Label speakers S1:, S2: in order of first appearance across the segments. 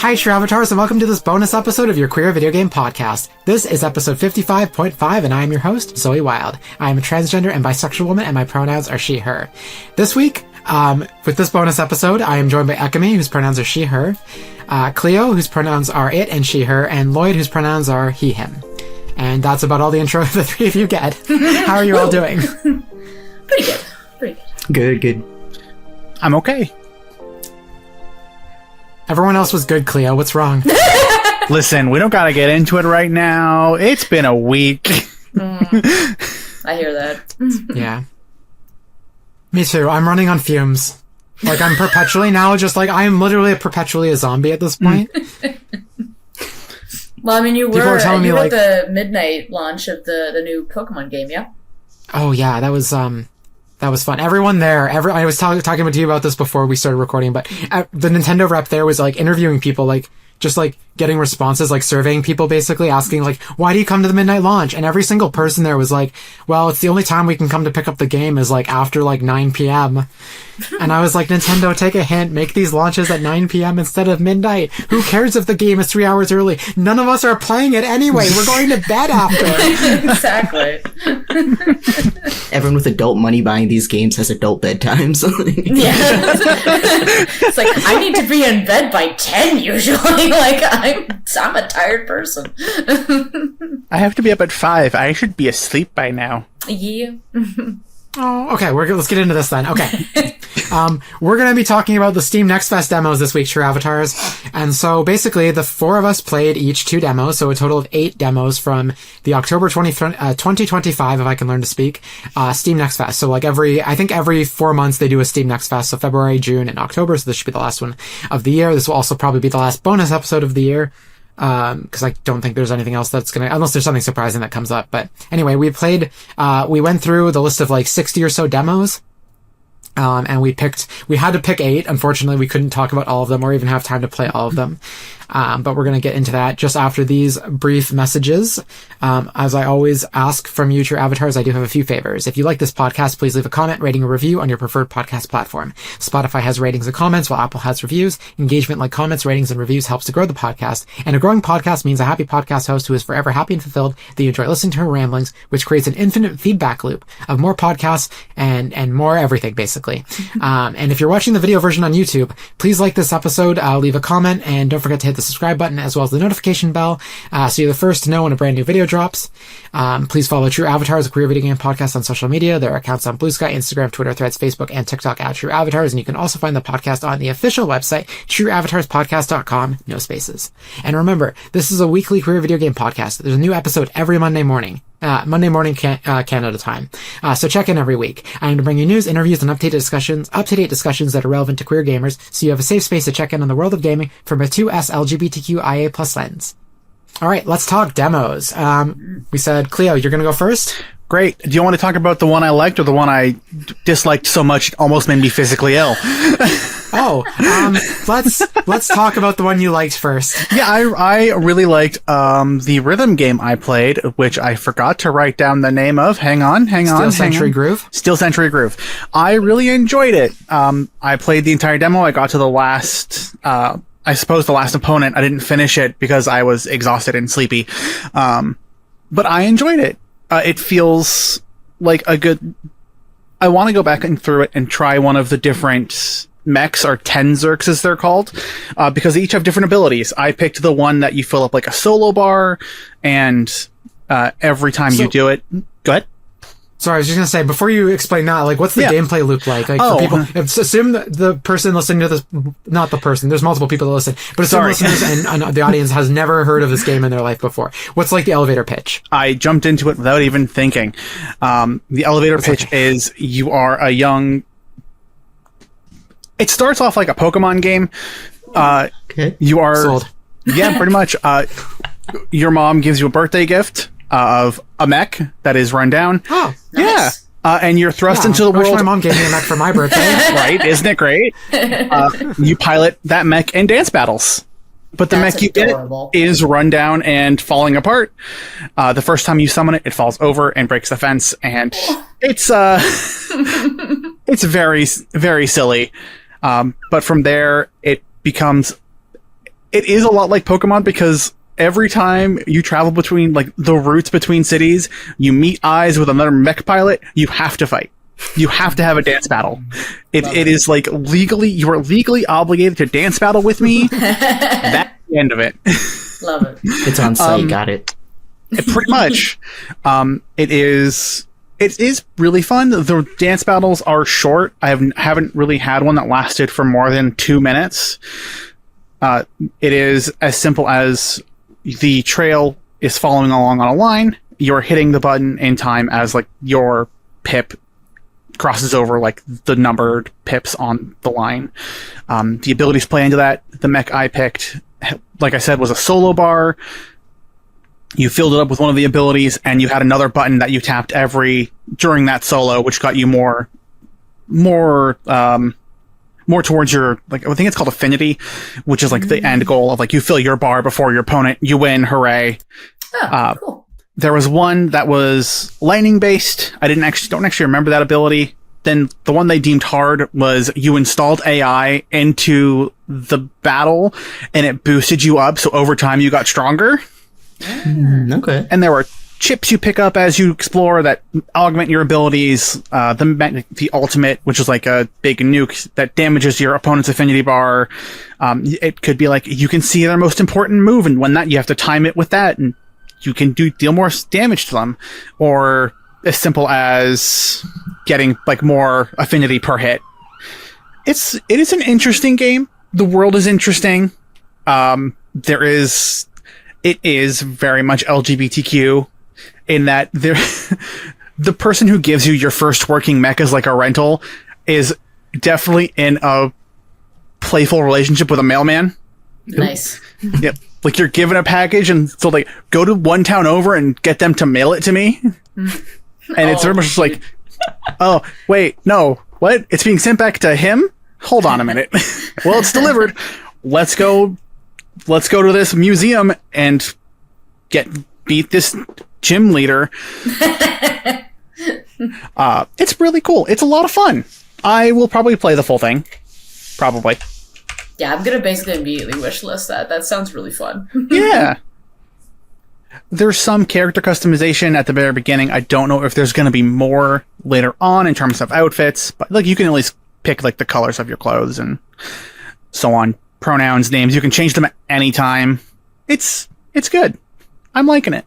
S1: Hi, True Avatars, and welcome to this bonus episode of your Queer Video Game Podcast. This is episode 55.5, and I am your host, Zoe Wild. I am a transgender and bisexual woman, and my pronouns are she, her. This week, with this bonus episode, I am joined by Ekamy, whose pronouns are she, her, Cleo, whose pronouns are it and she, her, and Lloyd, whose pronouns are he, him. And that's about all the intro the three of you get. How are you all doing?
S2: Pretty good.
S3: Good.
S4: I'm okay.
S1: Everyone else was good, Cleo. What's wrong?
S4: Listen, we don't gotta get into it right now. It's been a week.
S2: I hear that.
S1: Yeah. Me too. I'm running on fumes. Like, I'm perpetually now just like, I am literally perpetually a zombie at this point.
S2: Well, I mean, you
S1: People
S2: were
S1: are telling me,
S2: at
S1: like,
S2: the midnight launch of the new Pokemon game, yeah?
S1: Oh, yeah, that was fun. Everyone there, I was talking to you about this before we started recording, but the Nintendo rep there was, like, interviewing people, like, just, like, getting responses, like, surveying people, basically, asking, like, why do you come to the midnight launch? And every single person there was like, well, it's the only time we can come to pick up the game is, like, after, like, 9 p.m. And I was like, Nintendo, take a hint. Make these launches at 9 p.m. instead of midnight. Who cares if the game is 3 hours early? None of us are playing it anyway. We're going to bed after.
S2: Exactly.
S3: Everyone with adult money buying these games has adult bedtimes.
S2: Yeah. It's like, I need to be in bed by 10 usually. Like, I'm a tired person.
S4: I have to be up at 5. I should be asleep by now.
S2: Yeah.
S1: Oh, okay. Let's get into this then. Okay. We're going to be talking about the Steam Next Fest demos this week, True Avatars. And so basically the four of us played each 2 demos. So a total of 8 demos from the October 2025, if I can learn to speak, Steam Next Fest. So like I think every 4 months they do a Steam Next Fest. So February, June, and October. So this should be the last one of the year. This will also probably be the last bonus episode of the year. Cause I don't think there's anything else that's unless there's something surprising that comes up. But anyway, we went through the list of like 60 or so demos. And we had to pick 8. Unfortunately, we couldn't talk about all of them or even have time to play all of them. But we're going to get into that just after these brief messages. As I always ask from you, True Avatars, I do have a few favors. If you like this podcast, please leave a comment, rating, or review on your preferred podcast platform. Spotify has ratings and comments, while Apple has reviews. Engagement like comments, ratings, and reviews helps to grow the podcast. And a growing podcast means a happy podcast host who is forever happy and fulfilled that you enjoy listening to her ramblings, which creates an infinite feedback loop of more podcasts and more everything, basically. And if you're watching the video version on YouTube, please like this episode, leave a comment, and don't forget to hit the subscribe button as well as the notification bell, so you're the first to know when a brand new video drops. Please follow True Avatars, a queer video game podcast, on social media. There are accounts on Blue Sky, Instagram, Twitter, Threads, Facebook, and TikTok at True Avatars, and you can also find the podcast on the official website, trueavatarspodcast.com, no spaces. And remember, this is a weekly queer video game podcast. There's a new episode every Monday morning. Canada time. So check in every week. I aim to bring you news, interviews, and up-to-date discussions that are relevant to queer gamers, so you have a safe space to check in on the world of gaming from a 2S LGBTQIA+ lens. Alright, let's talk demos. We said, Cleo, you're gonna go first?
S4: Great. Do you want to talk about the one I liked or the one I disliked so much it almost made me physically ill?
S1: Let's talk about the one you liked first.
S4: Yeah, I really liked the rhythm game I played, which I forgot to write down the name of. Hang on.
S1: Steel Century Groove?
S4: Steel Century Groove. I really enjoyed it. I played the entire demo. I got to the last, I suppose the last opponent. I didn't finish it because I was exhausted and sleepy. But I enjoyed it. It feels like a good... I want to go back and through it and try one of the different mechs, or Tenzerks as they're called, because they each have different abilities. I picked the one that you fill up like a solo bar, and every time you do it... Go ahead.
S1: Sorry, I was just going to say, before you explain that, like, what's the gameplay loop like? Like, for people, assume that the person listening to this, not the person, there's multiple people that listen, but assume listeners and the audience has never heard of this game in their life before. What's like the elevator pitch?
S4: I jumped into it without even thinking. The elevator pitch is you are a young... It starts off like a Pokemon game.
S3: Okay.
S4: You are...
S1: Sold.
S4: Yeah, pretty much. Your mom gives you a birthday gift of a mech that is run down.
S1: Oh,
S2: nice.
S4: Yeah. And you're thrust into the
S1: I wish
S4: world.
S1: my mom gave me a mech for my birthday.
S4: Right? Isn't it great? You pilot that mech in dance battles. But the
S2: That's
S4: mech you
S2: adorable.
S4: get is run down and falling apart. The first time you summon it, it falls over and breaks the fence, and it's it's very, very silly. But from there, it becomes It is a lot like Pokemon because every time you travel between, like, the routes between cities, you meet eyes with another mech pilot, you have to fight. You have to have a dance battle. It is like you are legally obligated to dance battle with me. That's the end of it.
S2: Love it.
S3: It's on site. Got it.
S4: Pretty much. It is really fun. The dance battles are short. I haven't really had one that lasted for more than 2 minutes. It is as simple as the trail is following along on a line. You're hitting the button in time as, like, your pip crosses over, like, the numbered pips on the line. The abilities play into that. The mech I picked, like I said, was a solo bar. You filled it up with one of the abilities, and you had another button that you tapped during that solo, which got you more towards your, like, I think it's called affinity, which is like the end goal of, like, you fill your bar before your opponent, you win, hooray.
S2: Oh, cool.
S4: There was one that was lightning based. I don't actually remember that ability. Then the one they deemed hard was you installed AI into the battle, and it boosted you up, so over time you got stronger.
S3: Okay.
S4: And there were chips you pick up as you explore that augment your abilities. The ultimate, which is like a big nuke that damages your opponent's affinity bar. It could be like you can see their most important move, and when that you have to time it with that, and you can deal more damage to them, or as simple as getting, like, more affinity per hit. It is an interesting game. The world is interesting. It is very much LGBTQ in that the person who gives you your first working mech as, like, a rental is definitely in a playful relationship with a mailman.
S2: Nice.
S4: Yep. Like, you're given a package, and so, like, go to one town over and get them to mail it to me. And it's very much just like, oh, wait, no, what? It's being sent back to him? Hold on a minute. Well, it's delivered. Let's go to this museum and beat this gym leader. It's really cool. It's a lot of fun. I will probably play the full thing. Probably.
S2: Yeah, I'm gonna basically immediately wishlist that. That sounds really fun.
S4: Yeah. There's some character customization at the very beginning. I don't know if there's going to be more later on in terms of outfits, but, like, you can at least pick, like, the colors of your clothes and so on. Pronouns, names, you can change them at any time. It's good. I'm liking it.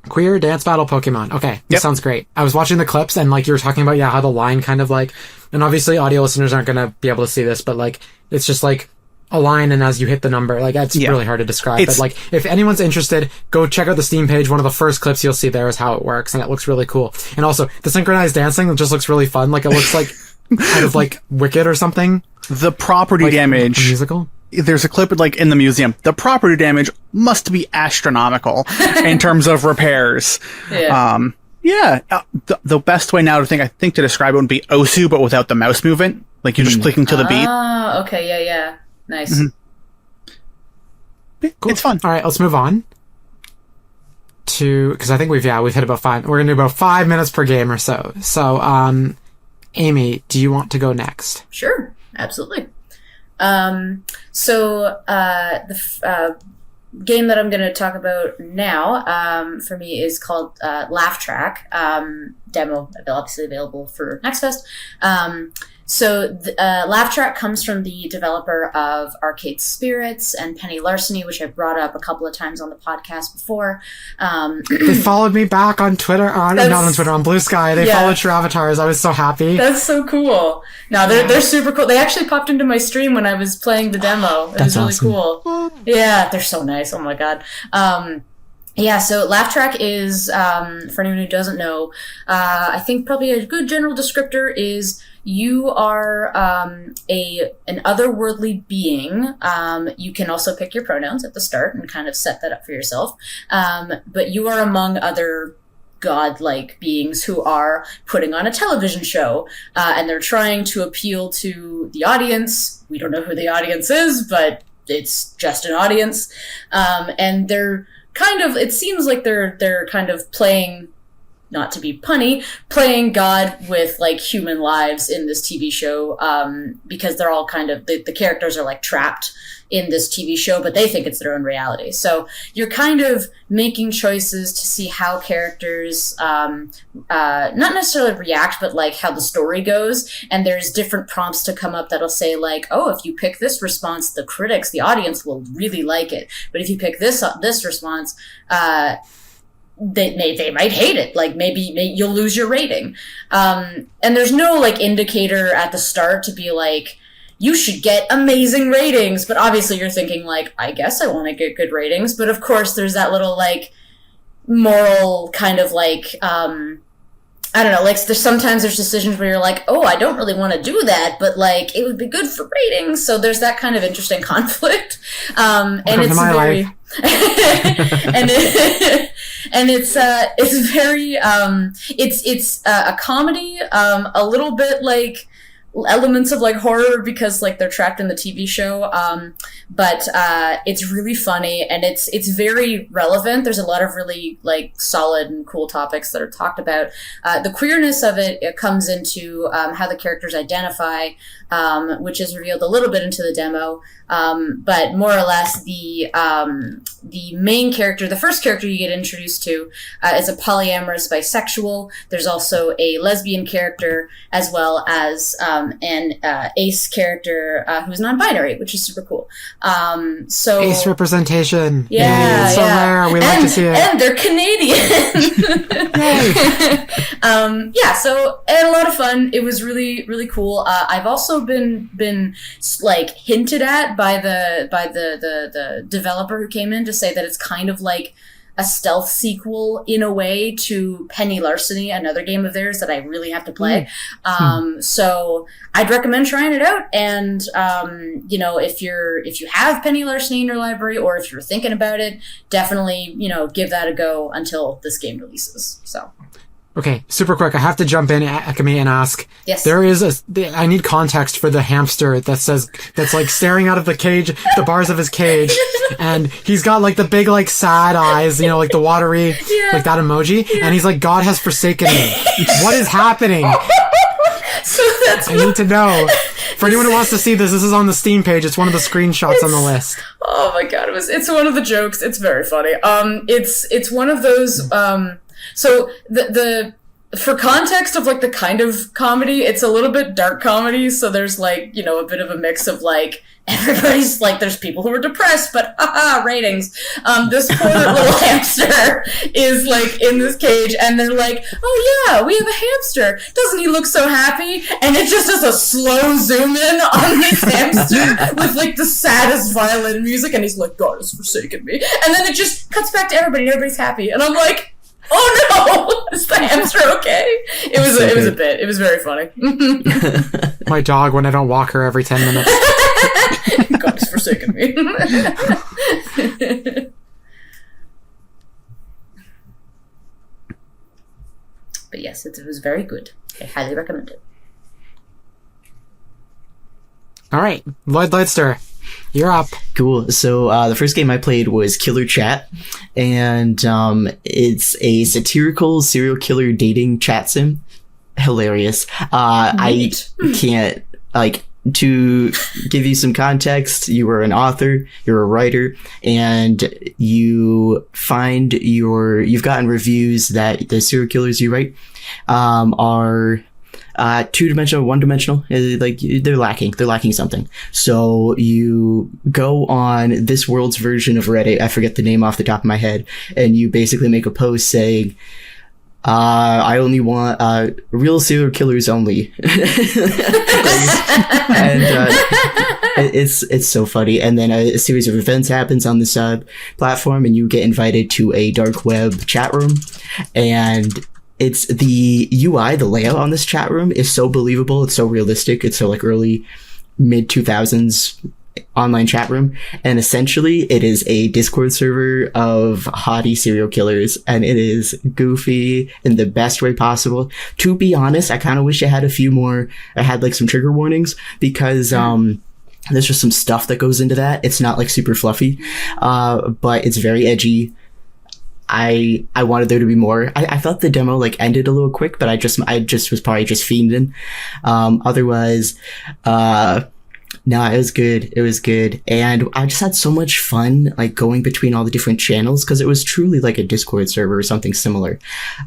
S1: Queer dance battle Pokemon. Okay, this sounds great. I was watching the clips, and, like, you were talking about, how the line kind of, like, and obviously audio listeners aren't going to be able to see this, but, like, it's just, like, a line, and as you hit the number, like, that's really hard to describe. But, like, if anyone's interested, go check out the Steam page. One of the first clips you'll see there is how it works, and it looks really cool. And also, the synchronized dancing just looks really fun. Like, it looks like kind of like Wicked or something.
S4: The property damage.
S1: A musical?
S4: There's a clip, like, in the museum. The property damage must be astronomical in terms of repairs.
S2: Yeah.
S4: The best way now I think to describe it would be Osu, but without the mouse movement. Like, you're just clicking to the beat.
S2: Oh, okay, yeah. Nice.
S1: Cool.
S4: It's fun.
S1: All right, let's move on to, because I think we've hit about 5. We're gonna do about 5 minutes per game or so. So, Amy, do you want to go next?
S2: Sure, absolutely. The game that I'm going to talk about now, for me, is called Laugh Track. Demo obviously available for Next Fest. Laugh Track comes from the developer of Arcade Spirits and Penny Larceny, which I've brought up a couple of times on the podcast before.
S1: They followed me back on Twitter, not on Twitter, on Blue Sky. They followed True Avatars. I was so happy.
S2: That's so cool. No, they're super cool. They actually popped into my stream when I was playing the demo. It was really cool. Yeah, they're so nice. Oh my god. So Laugh Track is, for anyone who doesn't know, I think probably a good general descriptor is you are an otherworldly being. You can also pick your pronouns at the start and kind of set that up for yourself. But you are among other godlike beings who are putting on a television show, and they're trying to appeal to the audience. We don't know who the audience is, but it's just an audience. And they're kind of, it seems like they're kind of playing not to be punny, playing God with like human lives in this TV show, because they're all kind of, the characters are like trapped in this TV show, but they think it's their own reality. So you're kind of making choices to see how characters, not necessarily react, but like how the story goes. And there's different prompts to come up that'll say like, oh, if you pick this response, the critics, the audience will really like it. But if you pick this response, they might hate it. Like maybe you'll lose your rating. And there's no like indicator at the start to be like, you should get amazing ratings. But obviously you're thinking like, I guess I want to get good ratings. But of course there's that little like moral kind of like, I don't know, like sometimes there's decisions where you're like, oh, I don't really want to do that, but like it would be good for ratings. So there's that kind of interesting conflict. And it's very, and it's very, it's a comedy, a little bit like elements of like horror because like they're trapped in the TV show. But it's really funny and it's very relevant. There's a lot of really like solid and cool topics that are talked about. The queerness of it comes into how the characters identify, which is revealed a little bit into the demo. But more or less the main character, the first character you get introduced to, is a polyamorous bisexual. There's also a lesbian character as well as an ace character who's non-binary, which is super cool. So
S1: ace representation.
S2: Yeah,
S1: it's so rare. We like to see it.
S2: And they're Canadian. So and a lot of fun. It was really, really cool. I've also been like hinted at by the developer who came in to say that it's kind of like a stealth sequel in a way to Penny Larceny, another game of theirs that I really have to play. So I'd recommend trying it out. And, if you have Penny Larceny in your library or if you're thinking about it, definitely, give that a go until this game releases. So.
S1: Okay, super quick. I have to jump in, Ekamy, and ask.
S2: Yes.
S1: There is I need context for the hamster that's like staring out of the cage, the bars of his cage, and he's got like the big like sad eyes, like the watery, like that emoji, and he's like, God has forsaken me. What is happening?
S2: So that's
S1: I need to know. For anyone who wants to see this is on the Steam page. It's one of the screenshots on the list.
S2: Oh my God, it's one of the jokes. It's very funny. It's one of those, so for context of like the kind of comedy, it's a little bit dark comedy. So there's like, a bit of a mix of like, everybody's like, there's people who are depressed, but ratings. This poor little hamster is like in this cage and they're like, oh yeah, we have a hamster. Doesn't he look so happy? And it just does a slow zoom in on this hamster with like the saddest violin music. And he's like, God has forsaken me. And then it just cuts back to everybody and everybody's happy. And I'm like, oh no! Is the hamster okay? It was a bit. It was very funny.
S1: My dog when I don't walk her every 10 minutes.
S2: God has forsaken me. But yes, it was very good. I highly recommend it.
S1: All right, Lloydster, you're up.
S3: Cool. So the first game I played was Killer Chat, and it's a satirical serial killer dating chat sim. Hilarious. I can't, to give you some context, you are an author, you're a writer, and you've gotten reviews that the serial killers you write are two-dimensional, one-dimensional. Like they're lacking something. So you go on this world's version of Reddit, I forget the name off the top of my head, and you basically make a post saying, I only want real serial killers only. And it's so funny. And then a series of events happens on this platform, and you get invited to a dark web chat room. And it's the UI, the layout on this chat room is so believable. It's so realistic. It's so like early mid 2000s online chat room. And essentially it is a Discord server of hottie serial killers, and it is goofy in the best way possible. To be honest, I kind of wish I had like some trigger warnings, because there's just some stuff that goes into that. It's not like super fluffy, but it's very edgy. I wanted there to be more. I thought the demo like ended a little quick, but I just was probably just fiending. Otherwise, no, it was good. It was good. And I just had so much fun, like going between all the different channels, because it was truly like a Discord server or something similar,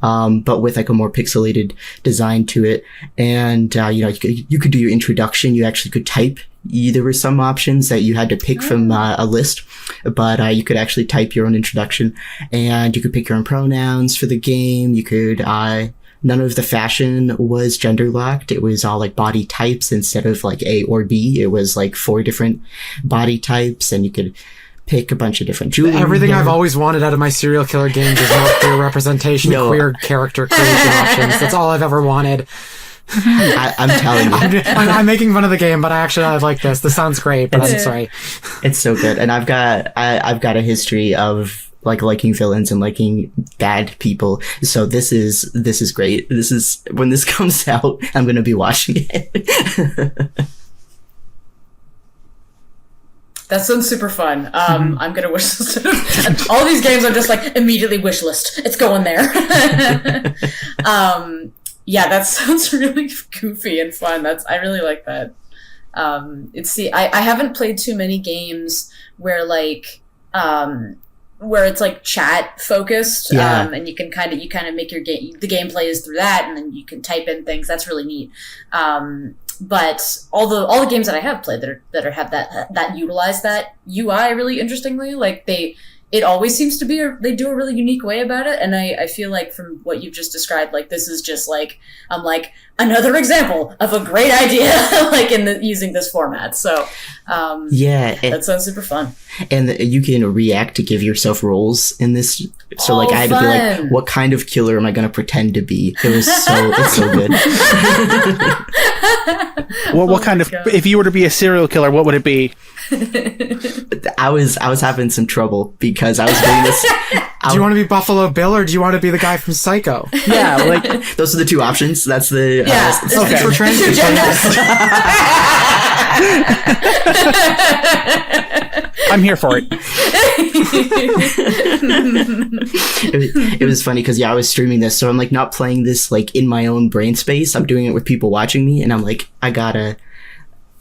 S3: but with like a more pixelated design to it. And, you could do your introduction. You actually could type. There were some options that you had to pick from a list, but you could actually type your own introduction, and you could pick your own pronouns for the game. You could, none of the fashion was gender locked. It was all like body types instead of like A or B. It was like 4 different body types, and you could pick a bunch of different jewelry.
S1: Everything I've always wanted out of my serial killer games is more queer representation, queer character creation options. That's all I've ever wanted.
S3: I'm telling you.
S1: I'm making fun of the game, but I like this. This sounds great, but I'm sorry.
S3: It's so good. And I've got a history of like liking villains and liking bad people. So this is great. This is, when this comes out, I'm going to be watching it.
S2: That sounds super fun. I'm gonna wish list all these games. I'm just like immediately wish list. It's going there. Yeah, that sounds really goofy and fun. I really like that. I haven't played too many games where like where it's like chat focused, and you kind of make your game. The gameplay is through that, and then you can type in things. That's really neat. But all the games that I have played that have that utilize that UI really interestingly, like it always seems to be they do a really unique way about it, and I feel like from what you've just described, like this is just like I'm like another example of a great idea, like using this format. So that sounds super fun.
S3: And you can react to give yourself roles in this. So I had to be like, what kind of killer am I going to pretend to be? It's so good.
S4: What kind of, if you were to be a serial killer, what would it be?
S3: I was having some trouble because I was doing this.
S1: Do you want to be Buffalo Bill, or do you want to be the guy from Psycho?
S4: Yeah, like
S3: those are the 2 options. That's the
S1: okay. For transition.
S4: I'm here for it.
S3: It was funny because I was streaming this, so I'm like not playing this like in my own brain space. I'm doing it with people watching me, and I'm like, I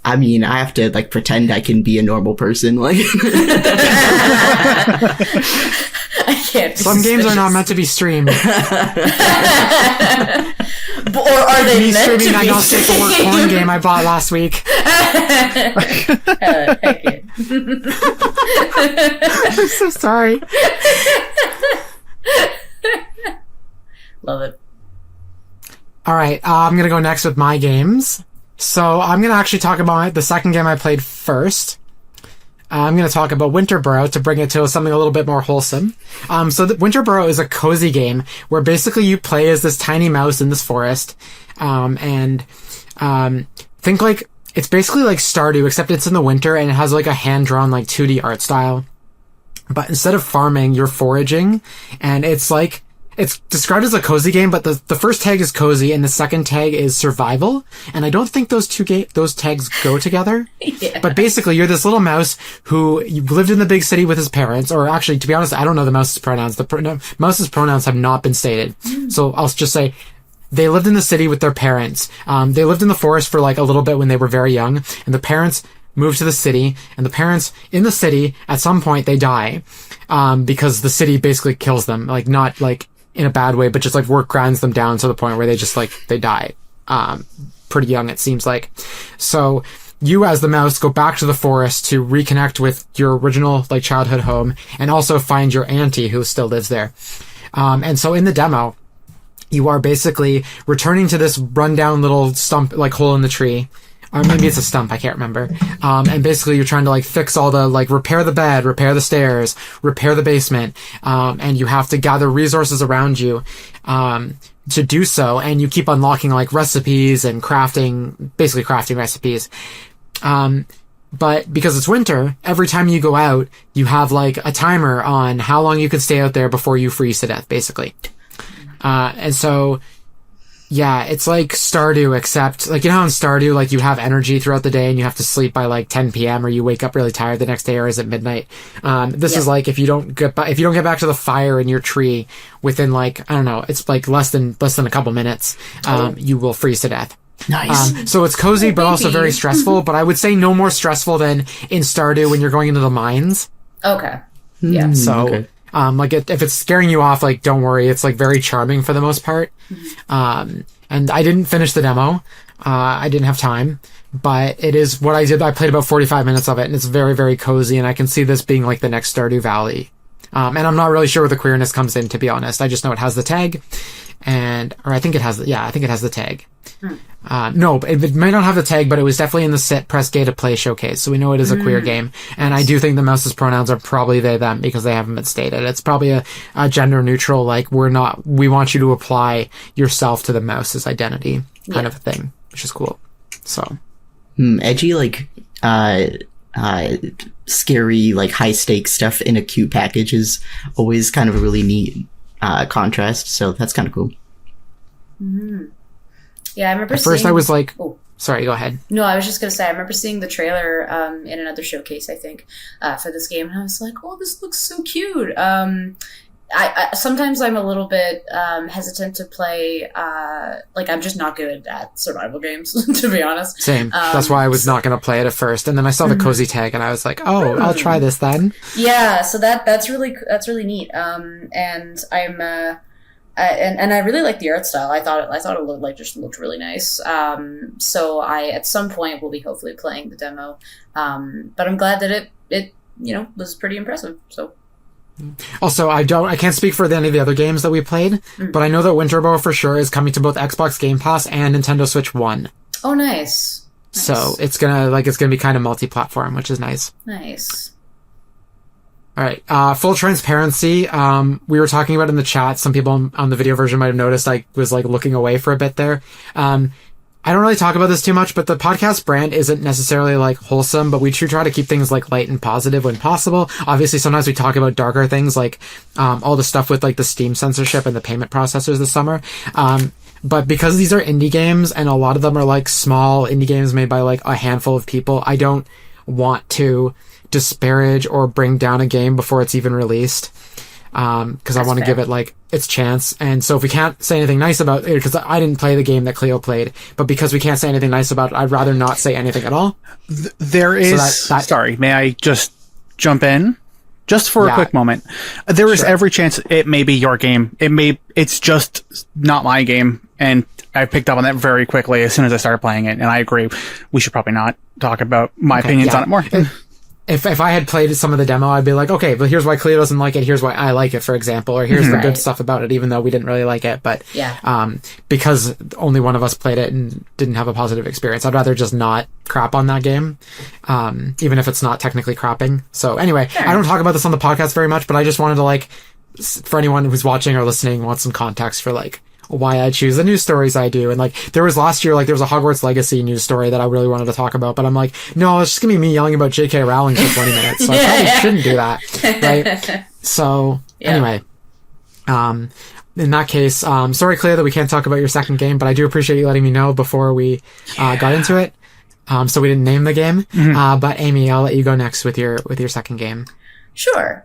S3: have to like pretend I can be a normal person. Like,
S2: I can't.
S1: Some games are not meant to be streamed.
S2: Or are they
S1: Me
S2: meant
S1: streaming
S2: to
S1: that
S2: be
S1: No Safe for Work porn game I bought last week.
S2: Heck yeah.
S1: I'm so sorry.
S2: Love it.
S1: All right, I'm going to go next with my games. So I'm going to actually talk about the second game I played first. I'm going to talk about Winterboro to bring it to something a little bit more wholesome. So Winterboro is a cozy game where basically you play as this tiny mouse in this forest. Think like, it's basically like Stardew, except it's in the winter and it has like a hand-drawn like 2D art style. But instead of farming, you're foraging, and it's described as a cozy game, but the first tag is cozy and the second tag is survival. And I don't think those those tags go together.
S2: Yeah.
S1: But basically, you're this little mouse who lived in the big city with his parents, or actually, to be honest, I don't know the mouse's pronouns. Mouse's pronouns have not been stated. So I'll just say they lived in the city with their parents. They lived in the forest for like a little bit when they were very young, and the parents moved to the city, and the parents in the city, at some point, they die, because the city basically kills them. Like, not like in a bad way, but just like work grinds them down to the point where they just like, they die. Pretty young, it seems like. So you as the mouse go back to the forest to reconnect with your original like childhood home, and also find your auntie who still lives there. And so in the demo, you are basically returning to this rundown little stump, like hole in the tree. Or maybe it's a stump, I can't remember. And basically you're trying to like fix all the, like repair the bed, repair the stairs, repair the basement. And you have to gather resources around you, to do so. And you keep unlocking like recipes and basically crafting recipes. But because it's winter, every time you go out, you have like a timer on how long you can stay out there before you freeze to death, basically. And so Yeah, it's like Stardew, except, like, you know how in Stardew, like, you have energy throughout the day and you have to sleep by, like, 10 p.m. or you wake up really tired the next day, or is it midnight? This is like, if you don't get back to the fire in your tree within, like, I don't know, it's like less than a couple minutes, you will freeze to death.
S3: Nice.
S1: So it's cozy, but also very stressful, but I would say no more stressful than in Stardew when you're going into the mines.
S2: Okay. Yeah.
S1: So,
S3: okay.
S1: like, if it's scaring you off, like, don't worry. It's, like, very charming for the most part. And I didn't finish the demo. I didn't have time. But it is what I did. I played about 45 minutes of it, and it's very, very cozy, and I can see this being, like, the next Stardew Valley. And I'm not really sure where the queerness comes in, to be honest. I just know it has the tag. Or I think it has the tag. No, it might not have the tag, but it was definitely in the Sit Press Gay to Play showcase, so we know it is a queer game. And I do think the mouse's pronouns are probably they, them, because they haven't been stated. It's probably a gender neutral, like, we want you to apply yourself to the mouse's identity kind of a thing, which is cool. So.
S3: Edgy, like, scary, like, high stakes stuff in a cute package is always kind of a really neat contrast, so that's kind of cool.
S2: Yeah, I remember
S1: At first I was like...
S2: Oh.
S1: Sorry, go ahead.
S2: No, I was just going to say, I remember seeing the trailer in another showcase, I think, for this game, and I was like, oh, this looks so cute. I sometimes I'm a little bit hesitant to play, like, I'm just not good at survival games, to be honest.
S1: Same. That's why I was not going to play it at first, and then I saw the cozy tag, and I was like, oh, I'll try this then.
S2: Yeah, so that's really neat. And I'm... and I really like the art style. I thought it looked really nice. So I at some point will be hopefully playing the demo. But I'm glad that it was pretty impressive. So.
S1: Also, I can't speak for any of the other games that we played, but I know that Winterbow for sure is coming to both Xbox Game Pass and Nintendo Switch 1.
S2: Oh, nice.
S1: So it's gonna be kind of multi-platform, which is nice.
S2: Nice.
S1: All right. Full transparency. We were talking about in the chat. Some people on the video version might have noticed I was like looking away for a bit there. I don't really talk about this too much, but the podcast brand isn't necessarily like wholesome, but we try to keep things like light and positive when possible. Obviously, sometimes we talk about darker things like, all the stuff with like the Steam censorship and the payment processors this summer. But because these are indie games and a lot of them are like small indie games made by like a handful of people, I don't want to disparage or bring down a game before it's even released, because I want to give it like its chance. And so if we can't say anything nice about it, because I didn't play the game that Cleo played, but because we can't say anything nice about it, I'd rather not say anything at all.
S4: There is sorry, may I just jump in just for a quick moment? There is every chance it may be your game. It's just not my game, and I picked up on that very quickly as soon as I started playing it, and I agree we should probably not talk about my opinions on it more.
S1: If I had played some of the demo, I'd be like, okay, but here's why Cleo doesn't like it, here's why I like it, for example, or here's the good stuff about it, even though we didn't really like it. But because only one of us played it and didn't have a positive experience, I'd rather just not crap on that game, even if it's not technically crapping. So anyway, I don't talk about this on the podcast very much, but I just wanted to, like, for anyone who's watching or listening, want some context for, like, why I choose the news stories I do. And like, there was last year, like, there was a Hogwarts Legacy news story that I really wanted to talk about, but I'm like, no, it's just gonna be me yelling about J.K. Rowling for 20 minutes, so I probably shouldn't do that, right? So, anyway, in that case, sorry, Cleo, that we can't talk about your second game, but I do appreciate you letting me know before we got into it, so we didn't name the game. But Amy, I'll let you go next with your second game.
S2: Sure.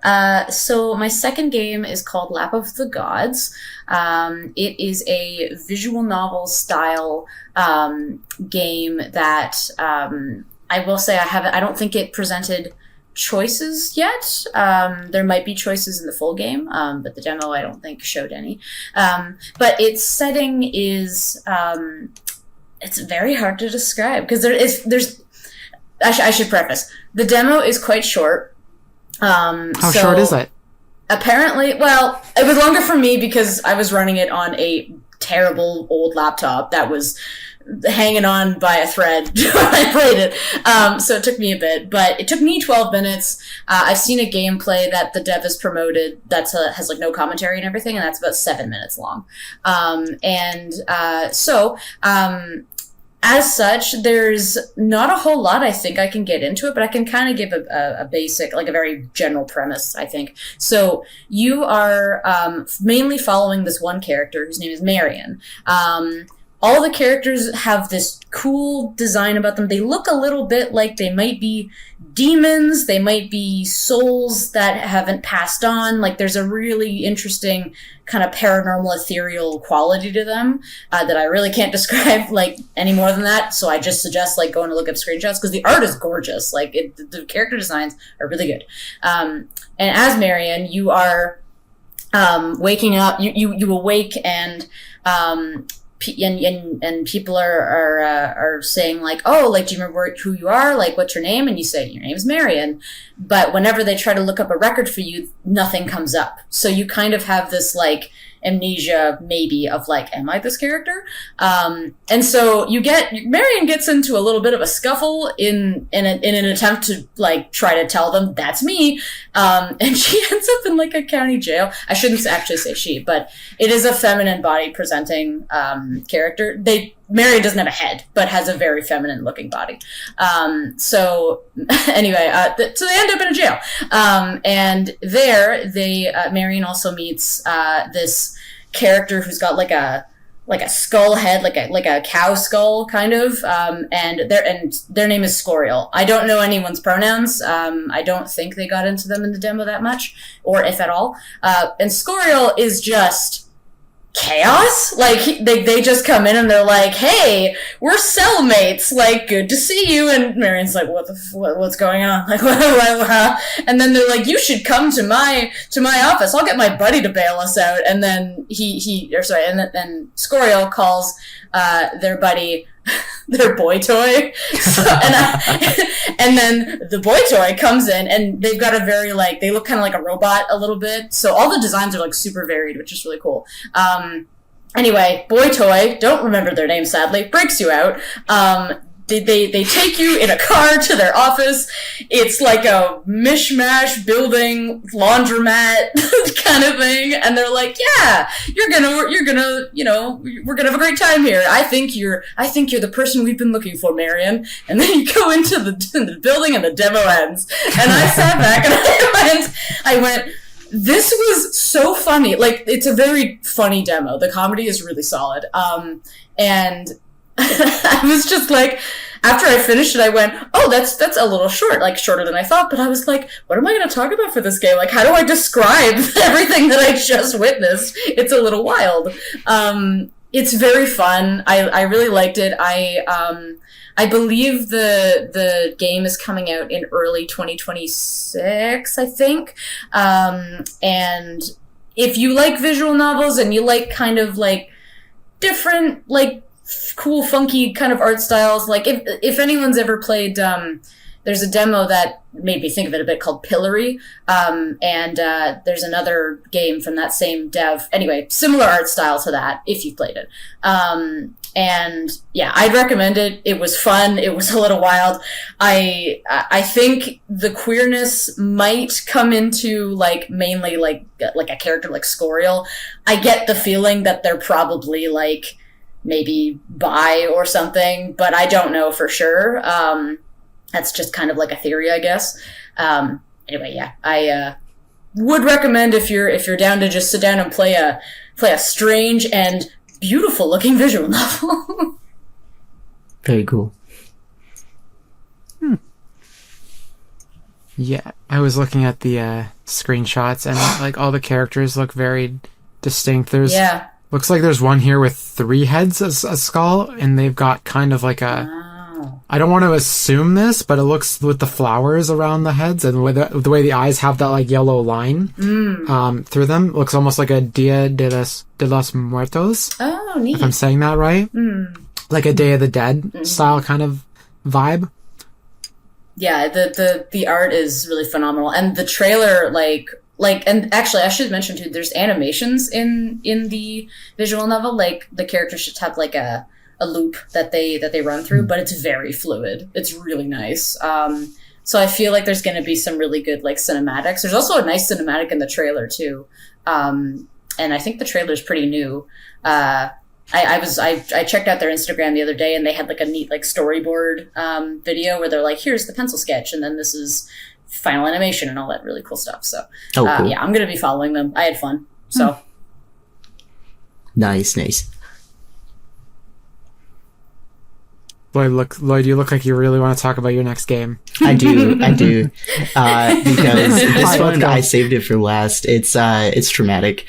S2: So my second game is called Lap of the Gods. It is a visual novel style game that I will say I don't think it presented choices yet. There might be choices in the full game, but the demo I don't think showed any. But its setting is it's very hard to describe because I should preface, the demo is quite short.
S1: How short is it?
S2: Apparently, well, it was longer for me because I was running it on a terrible old laptop that was hanging on by a thread when I played it. So it took me a bit, but it took me 12 minutes. I've seen a gameplay that the dev has promoted that has like no commentary and everything, and that's about 7 minutes long. as such, there's not a whole lot I think I can get into it, but I can kind of give a basic, like a very general premise, I think. So you are mainly following this one character whose name is Marion. All the characters have this cool design about them. They look a little bit like they might be demons. They might be souls that haven't passed on. Like there's a really interesting kind of paranormal ethereal quality to them that I really can't describe like any more than that. So I just suggest like going to look up screenshots because the art is gorgeous. Like the character designs are really good. And as Marion, you are waking up. You awake and people are saying like, oh, like, do you remember who you are? Like, what's your name? And you say, your name is Marion. But whenever they try to look up a record for you, nothing comes up. So you kind of have this like amnesia maybe of like, am I this character? And so Marion gets into a little bit of a scuffle in an attempt to like try to tell them that's me. And she ends up in like a county jail. I shouldn't actually say she, but it is a feminine body presenting character. Marion doesn't have a head, but has a very feminine looking body. So anyway, so they end up in a jail. And there Marion also meets this character who's got like a skull head, like a cow skull kind of. And their name is Scorial. I don't know anyone's pronouns. I don't think they got into them in the demo that much, or if at all. And Scorial is just chaos. Like they just come in and they're like, hey, we're cellmates, like, good to see you. And Marion's like, what's going on? Like, what? And then they're like, you should come to my office, I'll get my buddy to bail us out. And then then Scorial calls their buddy their boy toy. And then the boy toy comes in and they've got a very like, they look kind of like a robot a little bit. So all the designs are like super varied, which is really cool. Anyway, boy toy, don't remember their name sadly, breaks you out. They take you in a car to their office. It's like a mishmash building, laundromat kind of thing. And they're like, yeah, you're gonna, you know, we're gonna have a great time here. I think you're the person we've been looking for, Marion. And then you go into the building and the demo ends. And I sat back and I went, this was so funny. Like, it's a very funny demo. The comedy is really solid. And I was just like, after I finished it, I went, oh, that's a little short, like shorter than I thought. But I was like, what am I going to talk about for this game? Like, how do I describe everything that I just witnessed? It's a little wild. It's very fun. I really liked it. I believe the game is coming out in early 2026, I think. And if you like visual novels and you like kind of like different, like, cool, funky kind of art styles. Like if anyone's ever played, there's a demo that made me think of it a bit called Pillory. And there's another game from that same dev. Anyway, similar art style to that, if you played it. And yeah, I'd recommend it. It was fun. It was a little wild. I think the queerness might come into like mainly like a character like Scorial. I get the feeling that they're probably like maybe bi or something, but I don't know for sure. That's just kind of like a theory, I guess. Anyway, yeah, I would recommend if you're down to just sit down and play a strange and beautiful looking visual novel.
S3: Very cool.
S1: Yeah, I was looking at the screenshots and like all the characters look very distinct. Looks like there's one here with 3 heads as a skull, and they've got kind of like a... Wow. I don't want to assume this, but it looks with the flowers around the heads and the way the eyes have that like yellow line through them. It looks almost like a Dia de los Muertos.
S2: Oh, neat.
S1: If I'm saying that right. Like a Day of the Dead style kind of vibe.
S2: Yeah, the art is really phenomenal. And the trailer, and actually, I should mention too, there's animations in the visual novel. Like the characters should have like a loop that they run through, but it's very fluid. It's really nice. So I feel like there's going to be some really good like cinematics. There's also a nice cinematic in the trailer too, and I think the trailer is pretty new. I checked out their Instagram the other day, and they had like a neat like storyboard video where they're like, here's the pencil sketch, and then this is final animation and all that really cool stuff. So
S3: cool.
S2: yeah, I'm gonna be following them. I had fun. So
S3: nice.
S1: Lloyd, you look like you really want to talk about your next game.
S3: I do. Because this one I saved it for last. It's traumatic.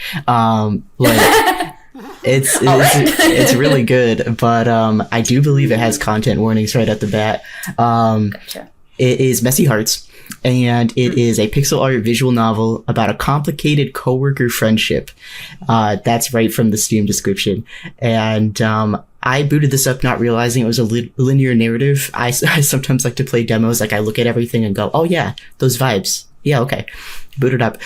S3: It's really good, but I do believe it has content warnings right at the bat.
S2: gotcha.
S3: It is Messy Hearts, and it is a pixel art visual novel about a complicated coworker friendship. That's right from the Steam description. And I booted this up not realizing it was a linear narrative. I sometimes like to play demos, like I look at everything and go, oh yeah, those vibes. Yeah, okay. Boot it up.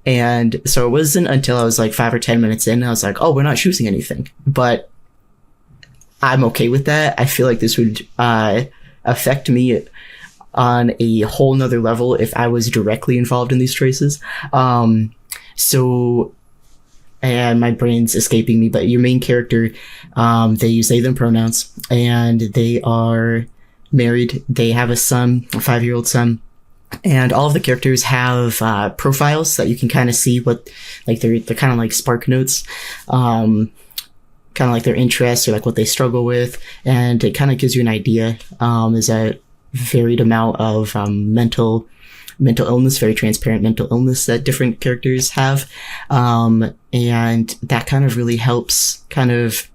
S3: And so it wasn't until I was like 5 or 10 minutes in, I was like, oh, we're not choosing anything. But I'm okay with that. I feel like this would affect me on a whole nother level if I was directly involved in these choices. And my brain's escaping me, but your main character, they use they, them pronouns, and they are married. They have a son, a 5-year-old son. And all of the characters have profiles that you can kind of see what, like, they're kind of like spark notes, kind of like their interests or like what they struggle with. And it kind of gives you an idea. There's a varied amount of mental illness, very transparent mental illness that different characters have. And that kind of really helps kind of,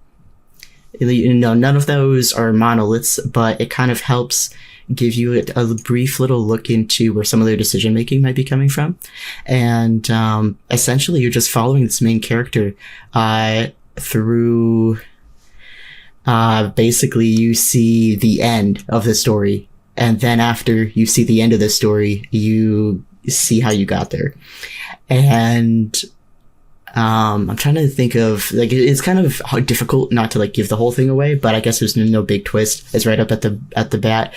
S3: you know, none of those are monoliths, but it kind of helps give you a brief little look into where some of their decision making might be coming from. And essentially you're just following this main character through basically you see the end of the story, and then after you see the end of the story you see how you got there. And I'm trying to think of, like, it's kind of difficult not to like give the whole thing away, but I guess there's no big twist. It's right up at the bat.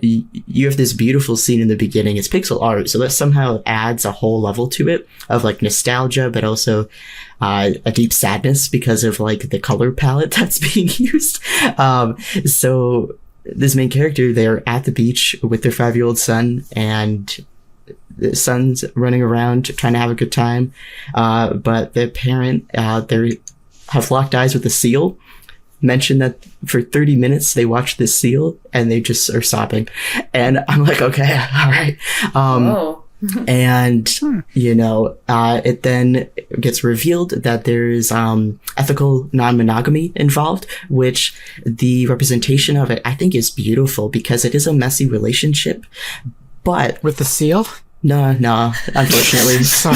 S3: You have this beautiful scene in the beginning. It's pixel art, so that somehow adds a whole level to it of like nostalgia, but also a deep sadness because of like the color palette that's being used. So this main character, they're at the beach with their 5-year-old son, and the son's running around trying to have a good time, but the parent they have locked eyes with a seal. Mentioned that for 30 minutes they watched this seal and they just are sobbing, and I'm like, okay, all right. And you know, it then gets revealed that there's ethical non-monogamy involved, which the representation of it I think is beautiful because it is a messy relationship, but
S1: with the seal.
S3: No, unfortunately.
S1: Sorry.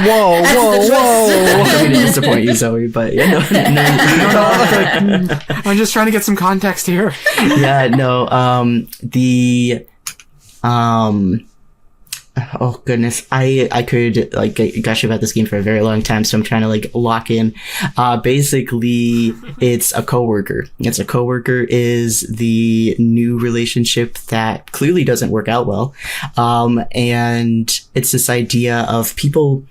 S4: Whoa.
S3: I don't mean to disappoint you, Zoe, but yeah, no.
S1: I'm just trying to get some context here.
S3: Yeah, no, oh goodness, I could like gush about this game for a very long time, so I'm trying to like lock in. Basically, it's a coworker. It's a coworker is the new relationship that clearly doesn't work out well, and it's this idea of people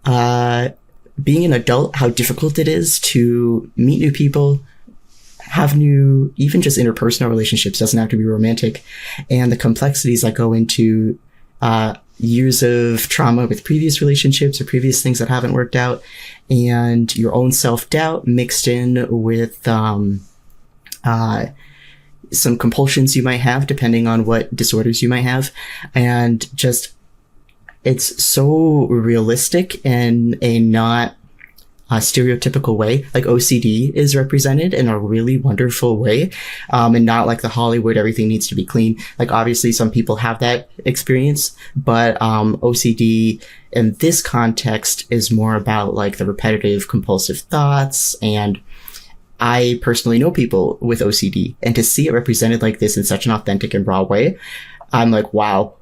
S3: being an adult, how difficult it is to meet new people, have new, even just interpersonal relationships, doesn't have to be romantic, and the complexities that go into years of trauma with previous relationships or previous things that haven't worked out, and your own self-doubt mixed in with some compulsions you might have depending on what disorders you might have. And just, it's so realistic in a not stereotypical way. Like OCD is represented in a really wonderful way, and not like the Hollywood everything needs to be clean. Like obviously some people have that experience, but OCD in this context is more about like the repetitive compulsive thoughts. And I personally know people with OCD, and to see it represented like this in such an authentic and raw way, I'm like, wow.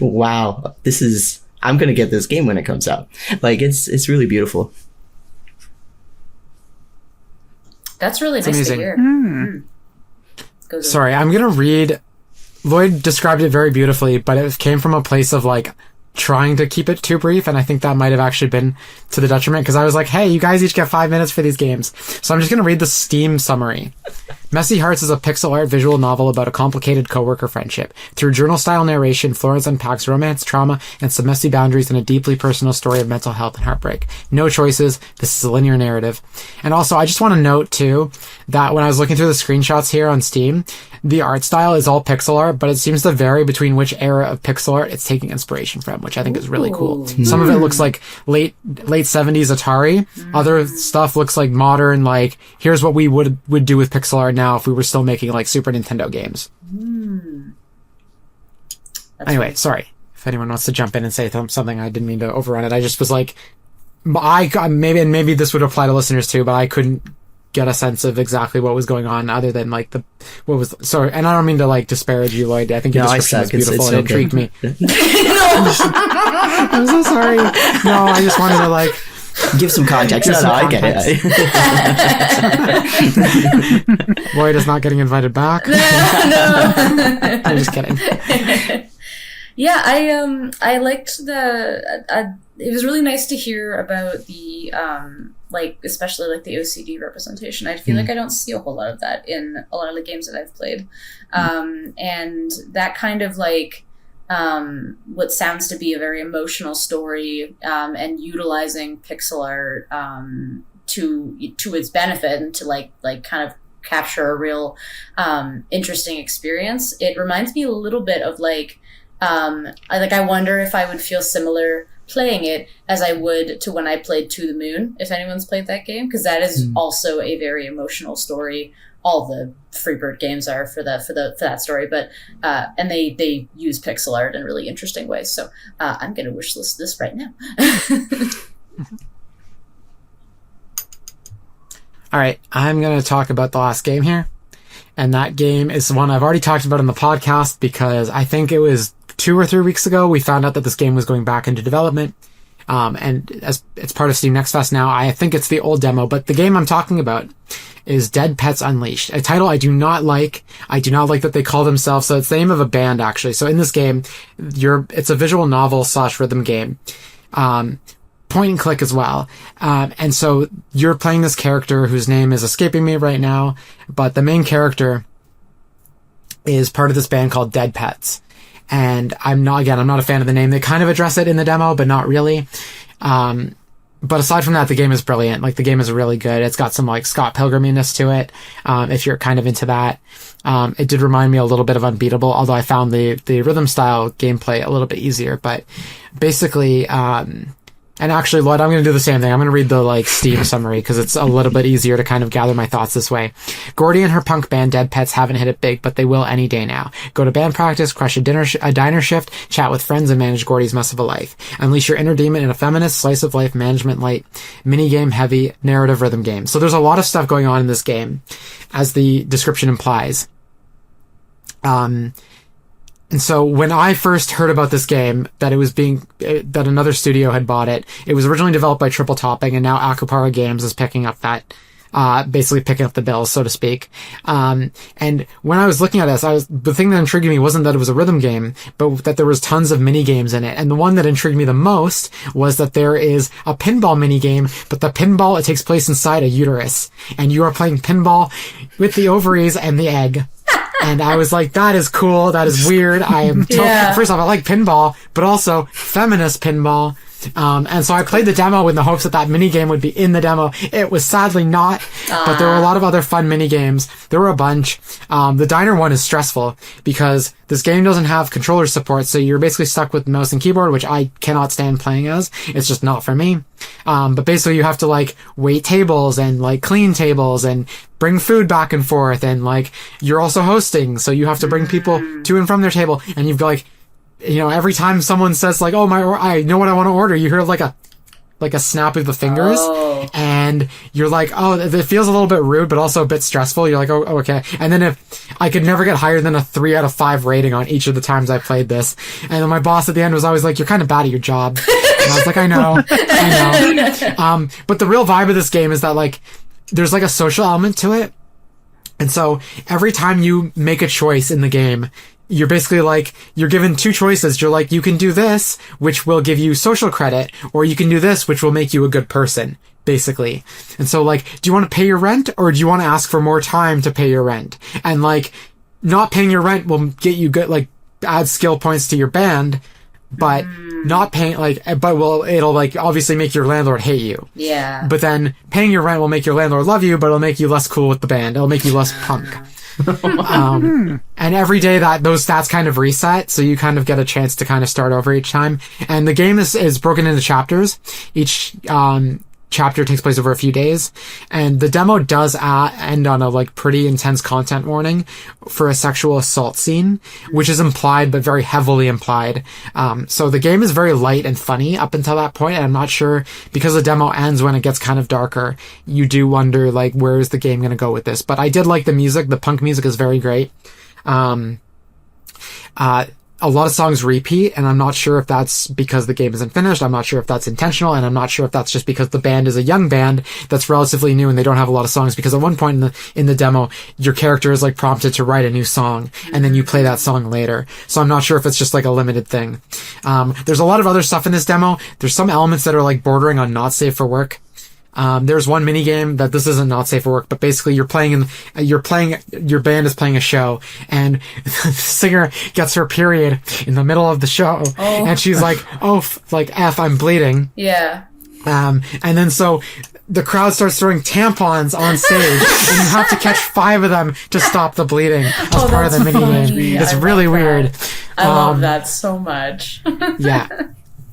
S3: Wow, this is, I'm gonna get this game when it comes out. Like it's really beautiful.
S2: That's really nice
S1: amazing.
S2: to hear.
S1: Sorry, I'm gonna read. Lloyd described it very beautifully, but it came from a place of like, trying to keep it too brief, and I think that might have actually been to the detriment, because I was like, hey, you guys each get 5 minutes for these games. So I'm just going to read the Steam summary. Messy Hearts is a pixel art visual novel about a complicated coworker friendship. Through journal-style narration, Florence unpacks romance, trauma, and some messy boundaries in a deeply personal story of mental health and heartbreak. No choices. This is a linear narrative. And also, I just want to note, too, that when I was looking through the screenshots here on Steam, the art style is all pixel art, but it seems to vary between which era of pixel art it's taking inspiration from, which I think is really cool. Some of it looks like late 70s Atari. Other stuff looks like modern, like, here's what we would do with pixel art now if we were still making, like, Super Nintendo games. Anyway, sorry. If anyone wants to jump in and say something, I didn't mean to overrun it. I just was like, maybe this would apply to listeners too, but I couldn't get a sense of exactly what was going on other than like sorry, and I don't mean to like disparage you, Lloyd. I think your description was beautiful and it intrigued me. I'm so sorry. No, I just wanted to like
S3: give some context. I get
S1: it. Lloyd is not getting invited back.
S2: No.
S1: I'm just kidding.
S2: Yeah, I liked it was really nice to hear about the like, especially like the OCD representation. I feel like I don't see a whole lot of that in a lot of the games that I've played. And that kind of like what sounds to be a very emotional story, and utilizing pixel art to its benefit and to like kind of capture a real interesting experience. It reminds me a little bit of like I wonder if I would feel similar playing it as I would to when I played To the Moon, if anyone's played that game, because that is also a very emotional story. All the Freebird games are for that story, but and they use pixel art in really interesting ways. So I'm gonna wish list this right now.
S1: All right, I'm gonna talk about the last game here, and that game is one I've already talked about in the podcast because I think it was 2 or 3 weeks ago we found out that this game was going back into development, and as it's part of Steam Next Fest now. I think it's the old demo, but the game I'm talking about is Dead Pets Unleashed, a title I do not like. I do not like that they call themselves, so it's the name of a band actually. So in this game, it's a visual novel / rhythm game, point and click as well. And so you're playing this character whose name is escaping me right now, but the main character is part of this band called Dead Pets. And I'm not a fan of the name. They kind of address it in the demo, but not really. But aside from that, the game is brilliant. Like, the game is really good. It's got some, like, Scott Pilgrim-ness to it, if you're kind of into that. It did remind me a little bit of Unbeatable, although I found the rhythm style gameplay a little bit easier. But basically, and actually, Lloyd, I'm going to do the same thing. I'm going to read the, like, Steam summary, because it's a little bit easier to kind of gather my thoughts this way. Gordy and her punk band Dead Pets haven't hit it big, but they will any day now. Go to band practice, crush a diner shift, chat with friends, and manage Gordy's mess of a life. Unleash your inner demon in a feminist, slice-of-life, management-light, minigame-heavy, narrative rhythm game. So there's a lot of stuff going on in this game, as the description implies. And so when I first heard about this game, that that another studio had bought it, it was originally developed by Triple Topping, and now Akupara Games is picking up that, basically picking up the bills, so to speak. And when I was looking at this, the thing that intrigued me wasn't that it was a rhythm game, but that there was tons of mini games in it. And the one that intrigued me the most was that there is a pinball mini game, but the pinball, it takes place inside a uterus, and you are playing pinball with the ovaries and the egg. And I was like, that is cool. That is weird. First off, I like pinball, but also feminist pinball. And so I played the demo in the hopes that mini game would be in the demo. It was sadly not, but there were a lot of other fun mini games. There were a bunch. The diner one is stressful because this game doesn't have controller support, so you're basically stuck with mouse and keyboard, which I cannot stand playing as. It's just not for me. But basically you have to like wait tables and like clean tables and bring food back and forth, and like you're also hosting, so you have to bring people to and from their table, and you've got like, you know, every time someone says like, "Oh, I know what I want to order," you hear like a snap of the fingers, and you're like, "Oh, it feels a little bit rude, but also a bit stressful." You're like, "Oh, okay." And then if I could never get higher than a 3 out of 5 rating on each of the times I played this, and then my boss at the end was always like, "You're kind of bad at your job," and I was like, "I know." But the real vibe of this game is that like there's like a social element to it. And so every time you make a choice in the game, you're basically like, you're given two choices. You're like, you can do this, which will give you social credit, or you can do this, which will make you a good person, basically. And so, like, do you want to pay your rent, or do you want to ask for more time to pay your rent? And, like, not paying your rent will get you good, like, add skill points to your band, but not paying, like, it'll, like, obviously make your landlord hate you.
S2: Yeah.
S1: But then paying your rent will make your landlord love you, but it'll make you less cool with the band. It'll make you less punk. And every day that those stats kind of reset, so you kind of get a chance to kind of start over each time. And the game is broken into chapters. Each chapter takes place over a few days, and the demo does end on a like pretty intense content warning for a sexual assault scene, which is implied but very heavily implied. So the game is very light and funny up until that point, and I'm not sure, because the demo ends when it gets kind of darker, you do wonder like, where is the game going to go with this? But I did like the music. The punk music is very great. A lot of songs repeat, and I'm not sure if that's because the game isn't finished. I'm not sure if that's intentional, and I'm not sure if that's just because the band is a young band that's relatively new and they don't have a lot of songs, because at one point in the demo, your character is like prompted to write a new song, and then you play that song later. So I'm not sure if it's just like a limited thing. There's a lot of other stuff in this demo. There's some elements that are like bordering on not safe for work. There's one mini game that this isn't not safe for work, but basically your band is playing a show, and the singer gets her period in the middle of the show, and she's like, F, I'm bleeding.
S2: Yeah.
S1: And then so the crowd starts throwing tampons on stage, and you have to catch 5 of them to stop the bleeding as part of the mini game. It's really weird.
S2: I love that so much.
S1: Yeah.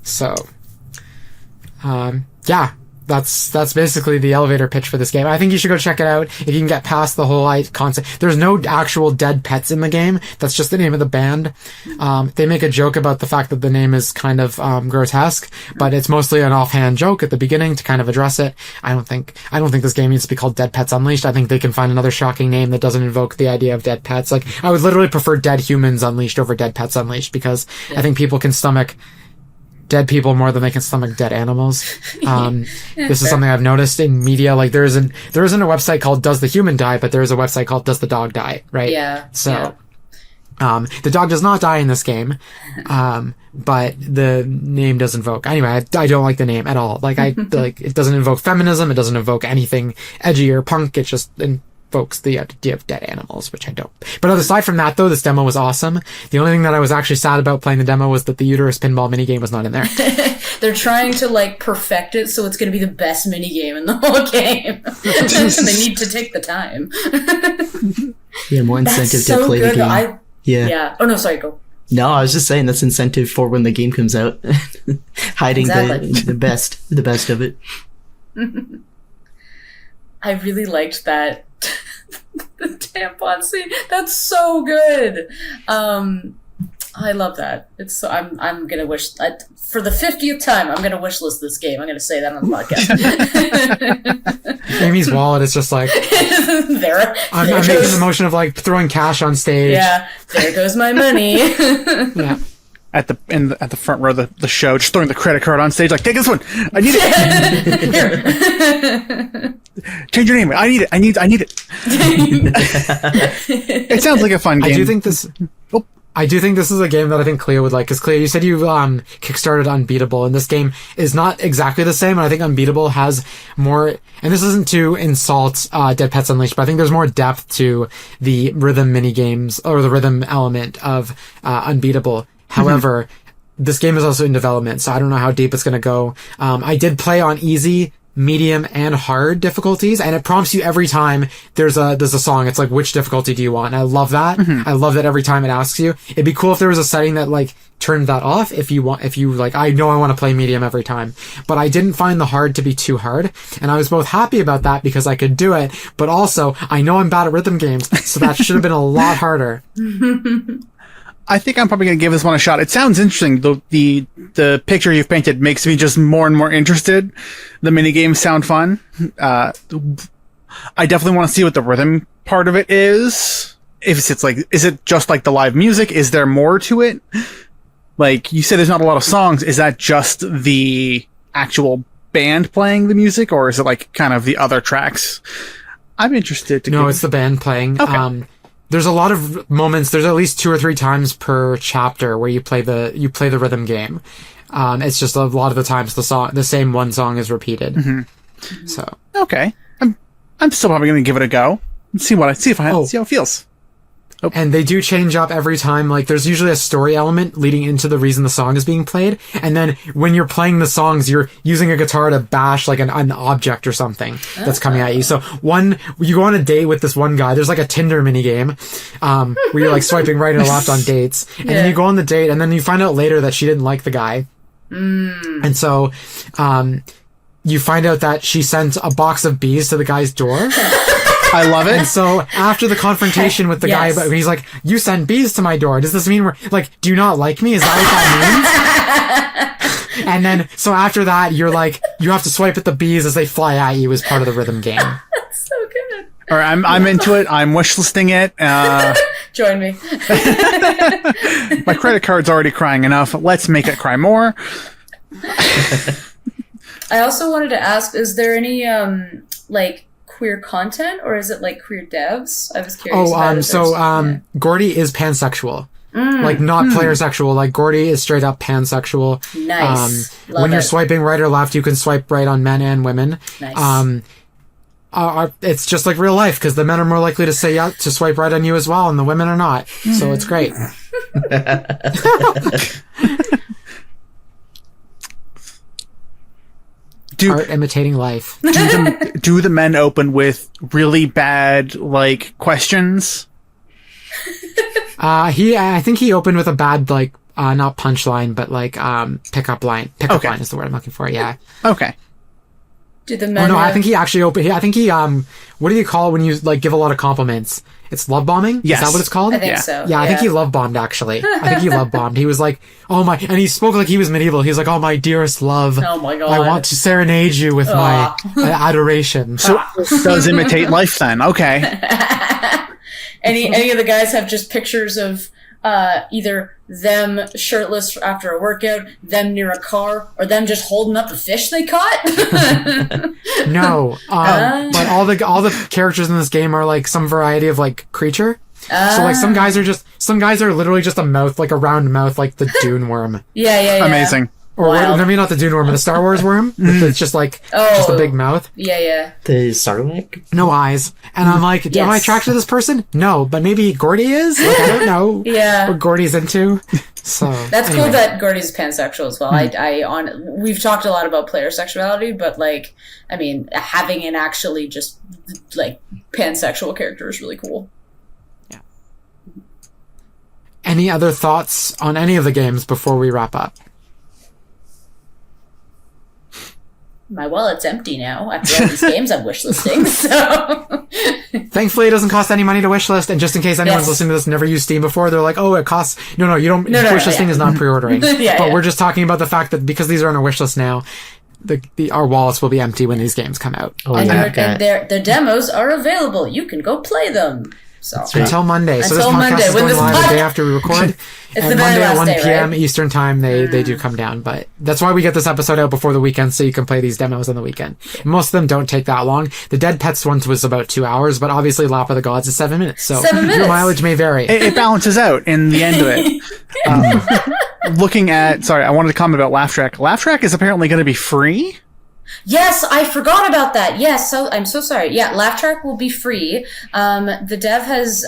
S1: So, yeah. That's basically the elevator pitch for this game. I think you should go check it out if you can get past the whole concept. There's no actual dead pets in the game. That's just the name of the band. They make a joke about the fact that the name is kind of grotesque, but it's mostly an offhand joke at the beginning to kind of address it. I don't think this game needs to be called Dead Pets Unleashed. I think they can find another shocking name that doesn't invoke the idea of dead pets. Like, I would literally prefer Dead Humans Unleashed over Dead Pets Unleashed, because I think people can stomach dead people more than they can stomach dead animals. This is something I've noticed in media. Like, there isn't a website called Does the Human Die, but there is a website called Does the Dog Die, right?
S2: Yeah.
S1: So, the dog does not die in this game, but the name does invoke. Anyway, I don't like the name at all. Like, it doesn't invoke feminism. It doesn't invoke anything edgy or punk. It just invokes the idea of dead animals, which I don't. But aside from that, though, this demo was awesome. The only thing that I was actually sad about playing the demo was that the uterus pinball minigame was not in there.
S2: They're trying to, like, perfect it so it's going to be the best minigame in the whole game. They need to take the time.
S3: Yeah, more incentive to play the game.
S2: Yeah. Oh, no, sorry, go.
S3: No, I was just saying that's incentive for when the game comes out. Hiding the best of it. I
S2: really liked that. The tampon scene. That's so good. I love that. It's so, I'm gonna wish for the 50th time. I'm gonna wish list this game. I'm gonna say that on the podcast.
S1: Amy's wallet is just like I'm making the motion of like throwing cash on stage.
S2: Yeah, there goes my money.
S1: Yeah.
S4: At the front row of the show, just throwing the credit card on stage, like, take this one. I need it. Change your name. I need it. It sounds like a fun game.
S1: I do think this is a game that I think Cleo would like, because Cleo, you said you kickstarted Unbeatable, and this game is not exactly the same, and I think Unbeatable has more, and this isn't to insult Dead Pets Unleashed, but I think there's more depth to the rhythm mini games, or the rhythm element of Unbeatable. However, this game is also in development, so I don't know how deep it's going to go. I did play on easy, medium, and hard difficulties, and it prompts you every time there's a song. It's like, which difficulty do you want? And I love that. I love that every time it asks you. It'd be cool if there was a setting that like turned that off if you like, I know I want to play medium every time. But I didn't find the hard to be too hard, and I was both happy about that because I could do it, but also I know I'm bad at rhythm games, so that should have been a lot harder.
S4: I think I'm probably going to give this one a shot. It sounds interesting. The picture you've painted makes me just more and more interested. The minigames sound fun. I definitely want to see what the rhythm part of it is. If it's like, is it just like the live music? Is there more to it? Like, you said there's not a lot of songs. Is that just the actual band playing the music, or is it like kind of the other tracks? I'm interested to
S1: No, it's the band playing.
S4: Okay.
S1: there's a lot of moments. There's at least 2 or 3 times per chapter where you play the rhythm game. It's just a lot of the times the same one song is repeated.
S4: Mm-hmm.
S1: So
S4: okay, I'm still probably going to give it a go. See how it feels. Oh.
S1: And they do change up every time. Like, there's usually a story element leading into the reason the song is being played. And then when you're playing the songs, you're using a guitar to bash, like, an object or something that's coming at you. So, you go on a date with this one guy. There's, like, a Tinder minigame, where you're, like, swiping right and left on dates. And then you go on the date, and then you find out later that she didn't like the guy. And so, you find out that she sent a box of bees to the guy's door.
S4: I love it.
S1: And so after the confrontation with the guy, he's like, "You sent bees to my door. Does this mean do you not like me? Is that what that means?" And then, so after that, you're like, you have to swipe at the bees as they fly at you as part of the rhythm game.
S2: That's so good.
S4: All right, I'm into it. I'm wishlisting it.
S2: Join me.
S4: My credit card's already crying enough. Let's make it cry more.
S2: I also wanted to ask, is there any, queer content, or is it like queer devs? I was curious.
S1: Gordy is pansexual. Like, not player sexual. Like, Gordy is straight up pansexual.
S2: Nice.
S1: When you're swiping right or left, you can swipe right on men and women.
S2: Nice.
S1: It's just like real life, because the men are more likely to say to swipe right on you as well, and the women are not. So it's great. Art imitating life.
S4: Do the men open with really bad, like, questions?
S1: I think he opened with a bad, like, not punchline, but like pickup line. Pickup line is the word I'm looking for. Yeah.
S4: Okay.
S2: Do the men?
S1: Oh no, I think he actually opened. I think he what do you call it when you like give a lot of compliments? It's love bombing.
S4: Yes.
S1: Is that what it's called?
S2: I think so.
S1: Yeah, I think he love bombed actually. I think he love bombed. He was like, "Oh my," and he spoke like he was medieval. He was like, "Oh my dearest love,
S2: oh my god,
S1: I want to serenade you with my adoration."
S4: So does imitate life then? Okay.
S2: Any of the guys have just pictures of either them shirtless after a workout, them near a car, or them just holding up the fish they caught?
S1: No, but all the characters in this game are like some variety of like creature. So like some guys are literally just a mouth, like a round mouth, like the Dune worm.
S2: Yeah.
S4: Amazing.
S1: Or maybe not the Dune worm, but the Star Wars worm. It's just like just a big mouth.
S2: Yeah.
S3: The Sarlacc?
S1: No eyes. And I'm like, am I attracted to this person? No, but maybe Gordy is? Like, I don't know what Gordy's into. So
S2: that's cool that Gordy's pansexual as well. We've talked a lot about player sexuality, but like, I mean, having an actually just like pansexual character is really cool.
S1: Yeah. Any other thoughts on any of the games before we wrap up?
S2: My wallet's empty now after all these games I'm wishlisting, so...
S1: Thankfully, it doesn't cost any money to wishlist, and just in case anyone's listening to this and never used Steam before, they're like, oh, it costs... No, you don't... wishlisting is not pre-ordering. We're just talking about the fact that because these are on our wishlist now, our wallets will be empty when these games come out.
S2: And their demos are available. You can go play them. So.
S1: Until Monday. So this podcast is going live the day after we record.
S2: It's
S1: and
S2: the very
S1: Monday at
S2: last
S1: 1
S2: day,
S1: p.m.
S2: right?
S1: Eastern time, they do come down. But that's why we get this episode out before the weekend, so you can play these demos on the weekend. Most of them don't take that long. The Dead Pets one was about 2 hours, but obviously Lap of the Gods is 7 minutes. So your mileage may vary.
S4: It balances out in the end of it. Looking at... Sorry, I wanted to comment about Laugh Track. Laugh Track is apparently going to be free?
S2: Yes, I forgot about that. Yes, so I'm so sorry. Yeah, Laugh Track will be free. The dev has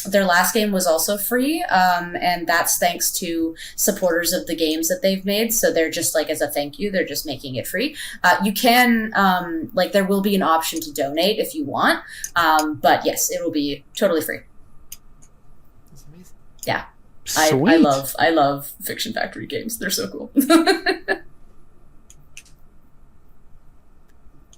S2: their last game was also free, and that's thanks to supporters of the games that they've made. So they're just like as a thank you, they're just making it free. You can there will be an option to donate if you want, but yes, it will be totally free.
S1: That's amazing.
S2: Yeah,
S4: Sweet.
S2: I love Fiction Factory games. They're so cool.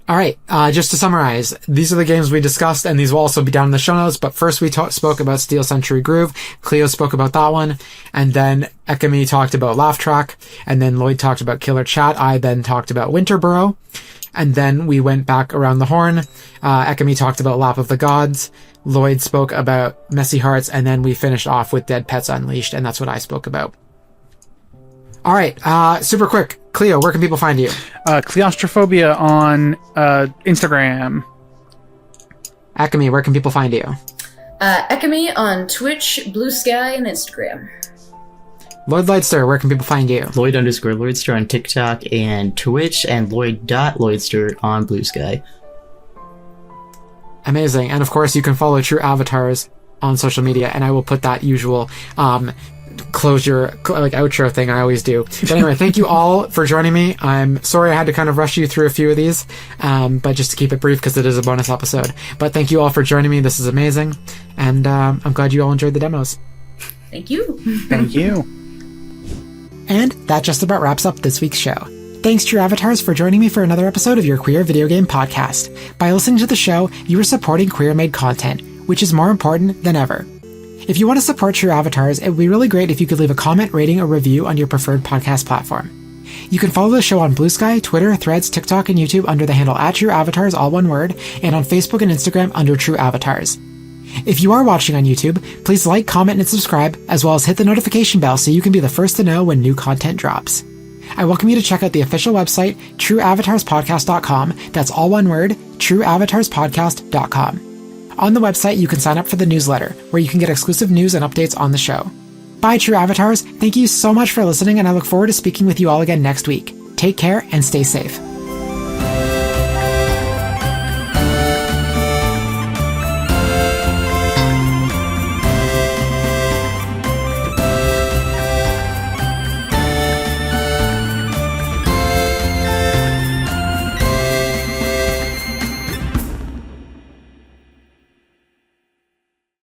S1: All right, just to summarize, these are the games we discussed, and these will also be down in the show notes, but first we spoke about Steel Century Groove, Cleo spoke about that one, and then Ekamy talked about Laugh Track, and then Lloyd talked about Killer Chat, I then talked about Winterborough, and then we went back around the horn, Ekamy talked about Lap of the Gods, Lloyd spoke about Messy Hearts, and then we finished off with Dead Pets Unleashed, and that's what I spoke about. All right, super quick. Cleo, where can people find you?
S4: Cleostrophobia on Instagram.
S1: Ekamy, where can people find you?
S2: Ekamy on Twitch, Blue Sky, and Instagram.
S1: Lloyd Lloydster, where can people find you?
S3: Lloyd_Lloydster on TikTok and Twitch, and Lloyd.Lloydster on Blue Sky.
S1: Amazing. And of course, you can follow True Avatars on social media, and I will put that usual outro thing I always do. But anyway, thank you all for joining me. I'm sorry I had to kind of rush you through a few of these, but just to keep it brief because it is a bonus episode. But thank you all for joining me. This is amazing, and I'm glad you all enjoyed the demos.
S2: Thank you.
S4: Thank you.
S1: And that just about wraps up this week's show. Thanks, True Avatars, for joining me for another episode of your Queer Video Game Podcast. By listening to the show, you are supporting queer-made content, which is more important than ever. If you want to support True Avatars, it would be really great if you could leave a comment, rating, or review on your preferred podcast platform. You can follow the show on Blue Sky, Twitter, Threads, TikTok, and YouTube under the handle @TrueAvatars, all one word, and on Facebook and Instagram under True Avatars. If you are watching on YouTube, please like, comment, and subscribe, as well as hit the notification bell so you can be the first to know when new content drops. I welcome you to check out the official website, trueavatarspodcast.com. That's all one word, trueavatarspodcast.com. On the website, you can sign up for the newsletter, where you can get exclusive news and updates on the show. Bye, True Avatars. Thank you so much for listening, and I look forward to speaking with you all again next week. Take care and stay safe.